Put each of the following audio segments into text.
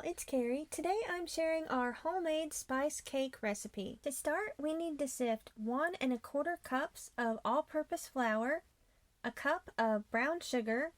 it's Carrie. Today I'm sharing our homemade spice cake recipe. To start, we need to sift 1¼ cups of all-purpose flour, a cup of brown sugar,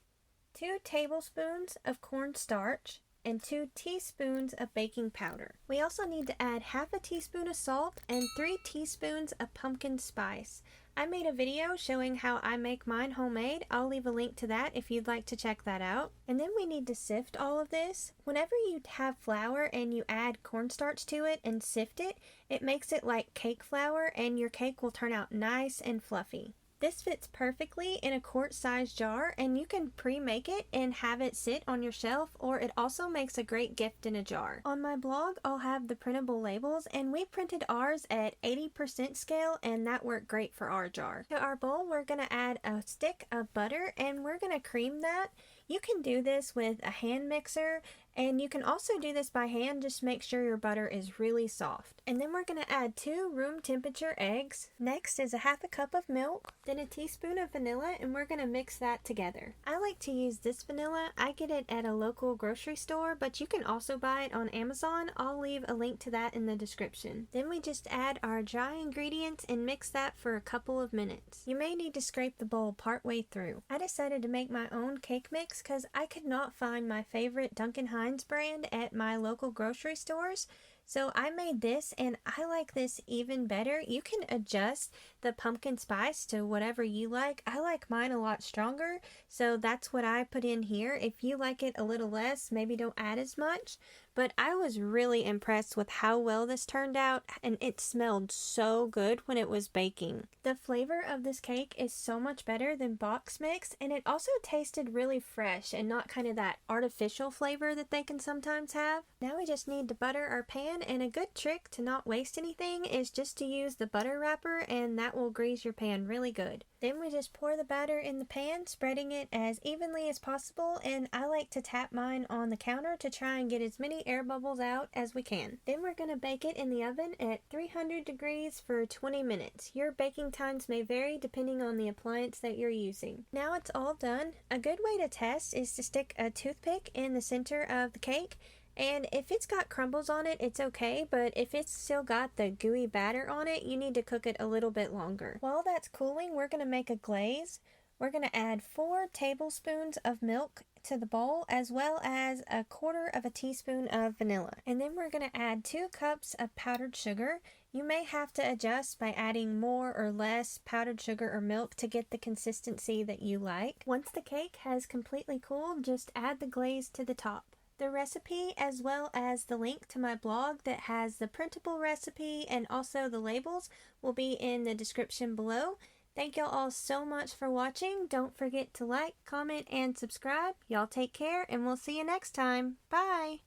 2 tablespoons of cornstarch, and 2 teaspoons of baking powder. We also need to add ½ teaspoon of salt and 3 teaspoons of pumpkin spice. I made a video showing how I make mine homemade. I'll leave a link to that if you'd like to check that out. And then we need to sift all of this. Whenever you have flour and you add cornstarch to it and sift it, it makes it like cake flour and your cake will turn out nice and fluffy. This fits perfectly in a quart-sized jar, and you can pre-make it and have it sit on your shelf, or it also makes a great gift in a jar. On my blog, I'll have the printable labels, and we printed ours at 80% scale, and that worked great for our jar. To our bowl, we're going to add a stick of butter, and we're going to cream that. You can do this with a hand mixer, and you can also do this by hand. Just make sure your butter is really soft. And then we're going to add 2 room temperature eggs. Next is a ½ cup of milk, then a teaspoon of vanilla, and we're going to mix that together. I like to use this vanilla. I get it at a local grocery store, but you can also buy it on Amazon. I'll leave a link to that in the description. Then we just add our dry ingredients and mix that for a couple of minutes. You may need to scrape the bowl partway through. I decided to make my own cake mix because I could not find my favorite Duncan Hines brand at my local grocery stores. So I made this, and I like this even better. You can adjust the pumpkin spice to whatever you like. I like mine a lot stronger, so that's what I put in here. If you like it a little less, maybe don't add as much. But I was really impressed with how well this turned out, and it smelled so good when it was baking. The flavor of this cake is so much better than box mix, and it also tasted really fresh and not kind of that artificial flavor that they can sometimes have. Now we just need to butter our pan, and a good trick to not waste anything is just to use the butter wrapper, and that will grease your pan really good. Then we just pour the batter in the pan, spreading it as evenly as possible, and I like to tap mine on the counter to try and get as many air bubbles out as we can. Then we're going to bake it in the oven at 300 degrees for 20 minutes. Your baking times may vary depending on the appliance that you're using. Now it's all done. A good way to test is to stick a toothpick in the center of the cake. And if it's got crumbles on it, it's okay, but if it's still got the gooey batter on it, you need to cook it a little bit longer. While that's cooling, we're going to make a glaze. We're going to add 4 tablespoons of milk to the bowl, as well as 1/4 teaspoon of vanilla. And then we're going to add 2 cups of powdered sugar. You may have to adjust by adding more or less powdered sugar or milk to get the consistency that you like. Once the cake has completely cooled, just add the glaze to the top. The recipe, as well as the link to my blog that has the printable recipe and also the labels, will be in the description below. Thank y'all all so much for watching. Don't forget to like, comment, and subscribe. Y'all take care, and we'll see you next time. Bye!